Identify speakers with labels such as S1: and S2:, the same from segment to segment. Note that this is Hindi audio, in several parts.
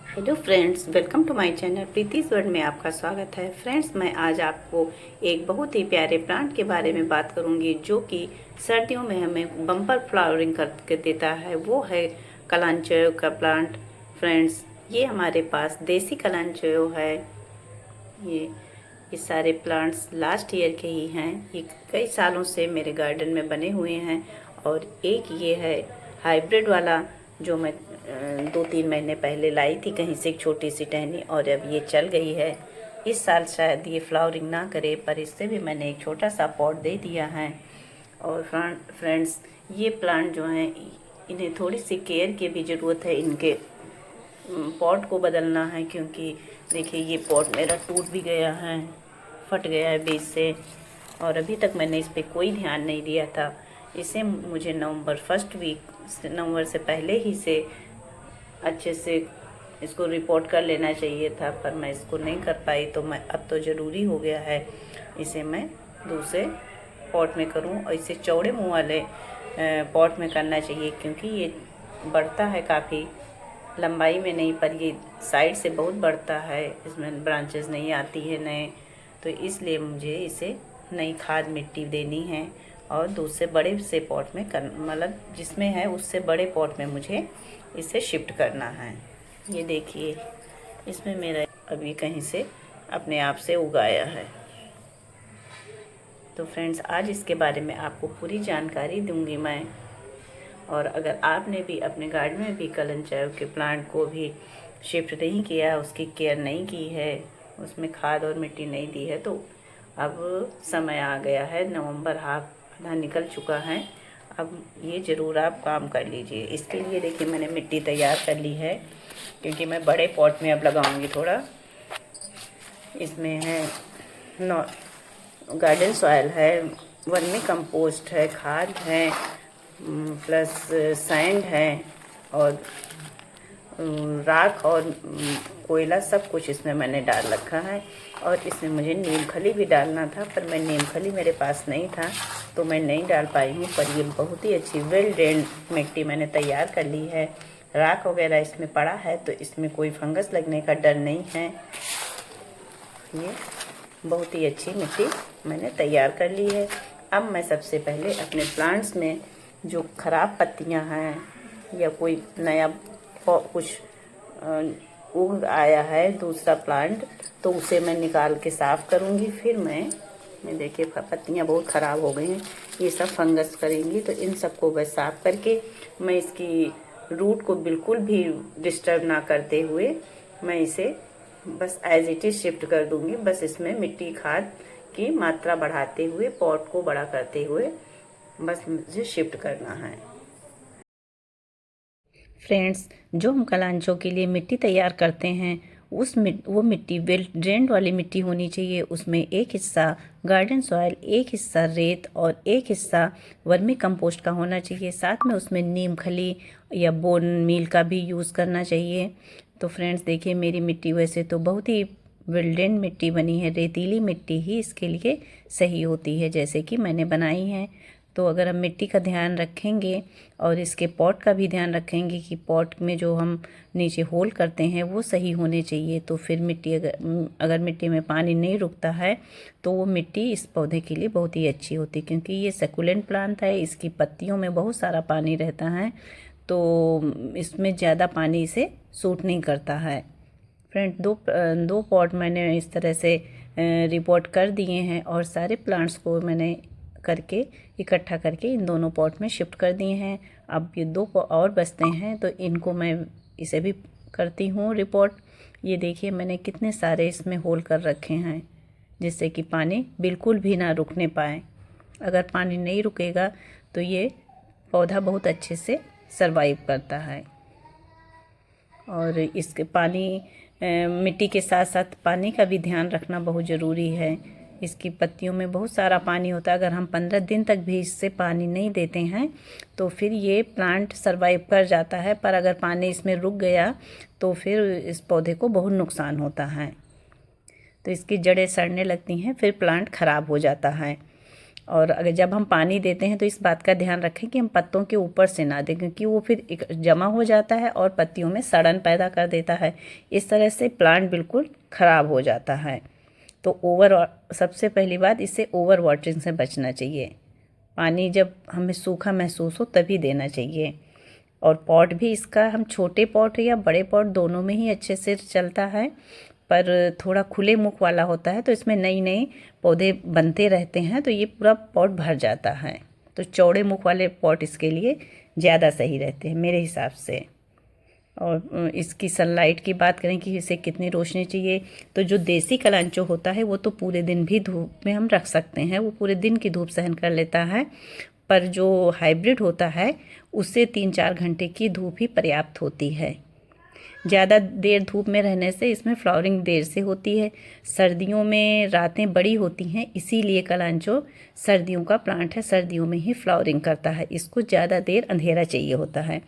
S1: Hello friends, welcome to my channel Preeti's world में आपका स्वागत है। फ्रेंड्स, मैं आज आपको एक बहुत ही प्यारे प्लांट के बारे में बात करूंगी जो कि सर्दियों में हमें बम्पर फ्लावरिंग करके देता है। वो है कलांचो का प्लांट। फ्रेंड्स, ये हमारे पास देसी कलांचो है। ये सारे प्लांट्स लास्ट ईयर के ही हैं। ये कई सालों से मेरे गार्डन में बने हुए हैं। और एक ये है हाइब्रिड वाला जो मैं 2-3 महीने पहले लाई थी कहीं से, एक छोटी सी टहनी, और अब ये चल गई है। इस साल शायद ये फ्लावरिंग ना करे, पर इससे भी मैंने एक छोटा सा पॉट दे दिया है। और फ्रेंड्स, ये प्लांट जो हैं, इन्हें थोड़ी सी केयर की भी ज़रूरत है। इनके पॉट को बदलना है, क्योंकि देखिए ये पॉट मेरा टूट भी गया है, फट गया है बीच से। और अभी तक मैंने इस पे कोई ध्यान नहीं दिया था। इसे मुझे नवंबर से पहले ही से अच्छे से इसको रिपोर्ट कर लेना चाहिए था, पर मैं इसको नहीं कर पाई। तो मैं अब तो ज़रूरी हो गया है इसे मैं दूसरे पॉट में करूं, और इसे चौड़े मुंह वाले पॉट में करना चाहिए, क्योंकि ये बढ़ता है काफ़ी लंबाई में नहीं, पर ये साइड से बहुत बढ़ता है। इसमें ब्रांचेस नहीं आती है नए, तो इसलिए मुझे इसे नई खाद मिट्टी देनी है और दूसरे बड़े से पॉट में मतलब जिसमें है उससे बड़े पॉट में मुझे इसे शिफ्ट करना है। ये देखिए, इसमें मेरा अभी कहीं से अपने आप से उगाया है। तो फ्रेंड्स, आज इसके बारे में आपको पूरी जानकारी दूंगी मैं। और अगर आपने भी अपने गार्डन में भी कलंचाव के प्लांट को भी शिफ्ट नहीं किया, उसकी केयर नहीं की है, उसमें खाद और मिट्टी नहीं दी है, तो अब समय आ गया है। नवंबर हाफ आधा निकल चुका है। अब ये ज़रूर आप काम कर लीजिए। इसके लिए देखिए, मैंने मिट्टी तैयार कर ली है, क्योंकि मैं बड़े पॉट में अब लगाऊंगी थोड़ा। इसमें है गार्डन सॉयल है, वर्मी कंपोस्ट है, खाद है, प्लस सैंड है, और राख और कोयला, सब कुछ इसमें मैंने डाल रखा है। और इसमें मुझे नीम खली भी डालना था, पर मैं नीम खली मेरे पास नहीं था, तो मैं नहीं डाल पाई हूँ। पर ये बहुत ही अच्छी वेल ड्रेन्ड मिट्टी मैंने तैयार कर ली है। राख वगैरह इसमें पड़ा है, तो इसमें कोई फंगस लगने का डर नहीं है। ये बहुत ही अच्छी मिट्टी मैंने तैयार कर ली है। अब मैं सबसे पहले अपने प्लांट्स में जो ख़राब पत्तियां हैं या कोई नया कुछ उग आया है दूसरा प्लांट, तो उसे मैं निकाल के साफ़ करूँगी। फिर मैं देखिए पत्तियां बहुत ख़राब हो गई हैं, ये सब फंगस करेंगी, तो इन सबको बस साफ़ करके मैं इसकी रूट को बिल्कुल भी डिस्टर्ब ना करते हुए मैं इसे बस एज इट इज़ शिफ्ट कर दूंगी। बस इसमें मिट्टी खाद की मात्रा बढ़ाते हुए, पॉट को बड़ा करते हुए बस मुझे शिफ्ट करना है। फ्रेंड्स, जो हम कलांचों के लिए मिट्टी तैयार करते हैं, वो मिट्टी वेल ड्रेन्ड वाली मिट्टी होनी चाहिए। उसमें एक हिस्सा गार्डन सॉयल, एक हिस्सा रेत और एक हिस्सा वर्मी कंपोस्ट का होना चाहिए। साथ में उसमें नीम खली या बोन मील का भी यूज़ करना चाहिए। तो फ्रेंड्स देखिए, मेरी मिट्टी वैसे तो बहुत ही वेल ड्रेन्ड मिट्टी बनी है। रेतीली मिट्टी ही इसके लिए सही होती है, जैसे कि मैंने बनाई है। तो अगर हम मिट्टी का ध्यान रखेंगे और इसके पॉट का भी ध्यान रखेंगे कि पॉट में जो हम नीचे होल करते हैं वो सही होने चाहिए, तो फिर मिट्टी अगर मिट्टी में पानी नहीं रुकता है, तो वो मिट्टी इस पौधे के लिए बहुत ही अच्छी होती है। क्योंकि ये सकुलेंट प्लांट है, इसकी पत्तियों में बहुत सारा पानी रहता है, तो इसमें ज़्यादा पानी इसे सूट नहीं करता है। फ्रेंड, दो पॉट मैंने इस तरह से रिपोर्ट कर दिए हैं, और सारे प्लांट्स को मैंने करके इकट्ठा करके इन दोनों पॉट में शिफ्ट कर दिए हैं। अब ये दो और बचते हैं, तो इनको मैं इसे भी करती हूँ रिपोर्ट। ये देखिए, मैंने कितने सारे इसमें होल कर रखे हैं, जिससे कि पानी बिल्कुल भी ना रुकने पाए। अगर पानी नहीं रुकेगा तो ये पौधा बहुत अच्छे से सरवाइव करता है। और इसके मिट्टी के साथ साथ पानी का भी ध्यान रखना बहुत ज़रूरी है। इसकी पत्तियों में बहुत सारा पानी होता है। अगर हम 15 दिन तक भी इससे पानी नहीं देते हैं, तो फिर ये प्लांट सरवाइव कर जाता है, पर अगर पानी इसमें रुक गया तो फिर इस पौधे को बहुत नुकसान होता है। तो इसकी जड़ें सड़ने लगती हैं, फिर प्लांट ख़राब हो जाता है। और अगर जब हम पानी देते हैं तो इस बात का ध्यान रखें कि हम पत्तों के ऊपर से ना दें, क्योंकि वो फिर जमा हो जाता है और पत्तियों में सड़न पैदा कर देता है। इस तरह से प्लांट बिल्कुल ख़राब हो जाता है। तो सबसे पहली बात, इससे ओवर वाटरिंग से बचना चाहिए। पानी जब हमें सूखा महसूस हो तभी देना चाहिए। और पॉट भी इसका, हम छोटे पॉट या बड़े पॉट दोनों में ही अच्छे से चलता है, पर थोड़ा खुले मुख वाला होता है तो इसमें नई नई पौधे बनते रहते हैं तो ये पूरा पॉट भर जाता है। तो चौड़े मुख वाले पॉट इसके लिए ज़्यादा सही रहते हैं मेरे हिसाब से। और इसकी सनलाइट की बात करें कि इसे कितनी रोशनी चाहिए, तो जो देसी कलांचो होता है वो तो पूरे दिन भी धूप में हम रख सकते हैं, वो पूरे दिन की धूप सहन कर लेता है। पर जो हाइब्रिड होता है उससे 3-4 घंटे की धूप ही पर्याप्त होती है। ज़्यादा देर धूप में रहने से इसमें फ्लावरिंग देर से होती है। सर्दियों में रातें बड़ी होती हैं, इसीलिए कलांचो सर्दियों का प्लांट है, सर्दियों में ही फ्लावरिंग करता है। इसको ज़्यादा देर अंधेरा चाहिए होता है।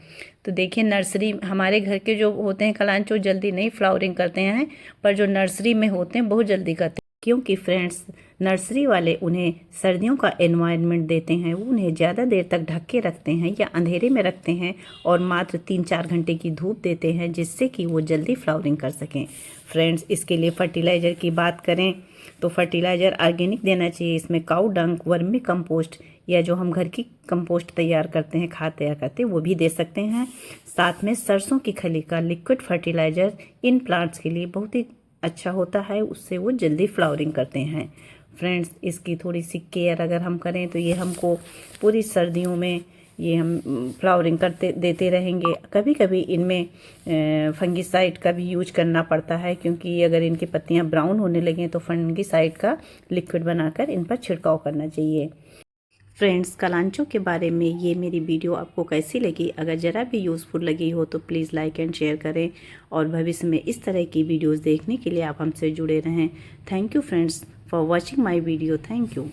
S1: तो देखिए, नर्सरी हमारे घर के जो होते हैं कलांचो जल्दी नहीं फ्लावरिंग करते हैं, पर जो नर्सरी में होते हैं बहुत जल्दी करते हैं, क्योंकि फ्रेंड्स नर्सरी वाले उन्हें सर्दियों का एनवायरनमेंट देते हैं, वो उन्हें ज़्यादा देर तक ढक के रखते हैं या अंधेरे में रखते हैं और मात्र 3-4 घंटे की धूप देते हैं, जिससे कि वो जल्दी फ्लावरिंग कर सकें। फ्रेंड्स, इसके लिए फर्टिलाइज़र की बात करें तो फर्टिलाइज़र ऑर्गेनिक देना चाहिए। इसमें काऊ डंग, वर्मी कंपोस्ट या जो हम घर की कंपोस्ट तैयार करते हैं, खाद तैयार करते हैं, वो भी दे सकते हैं। साथ में सरसों की खली का लिक्विड फर्टिलाइज़र इन प्लांट्स के लिए बहुत ही अच्छा होता है, उससे वो जल्दी फ्लावरिंग करते हैं। फ्रेंड्स, इसकी थोड़ी सी केयर अगर हम करें तो ये हमको पूरी सर्दियों में ये हम फ्लावरिंग करते देते रहेंगे। कभी कभी इनमें फंगीसाइड का भी यूज करना पड़ता है, क्योंकि अगर इनकी पत्तियां ब्राउन होने लगें तो फंगीसाइड का लिक्विड बनाकर इन पर छिड़काव करना चाहिए। फ्रेंड्स, कलांचो के बारे में ये मेरी वीडियो आपको कैसी लगी? अगर ज़रा भी यूज़फुल लगी हो तो प्लीज़ लाइक एंड शेयर करें, और भविष्य में इस तरह की वीडियोस देखने के लिए आप हमसे जुड़े रहें। Thank you friends for watching my video. Thank you.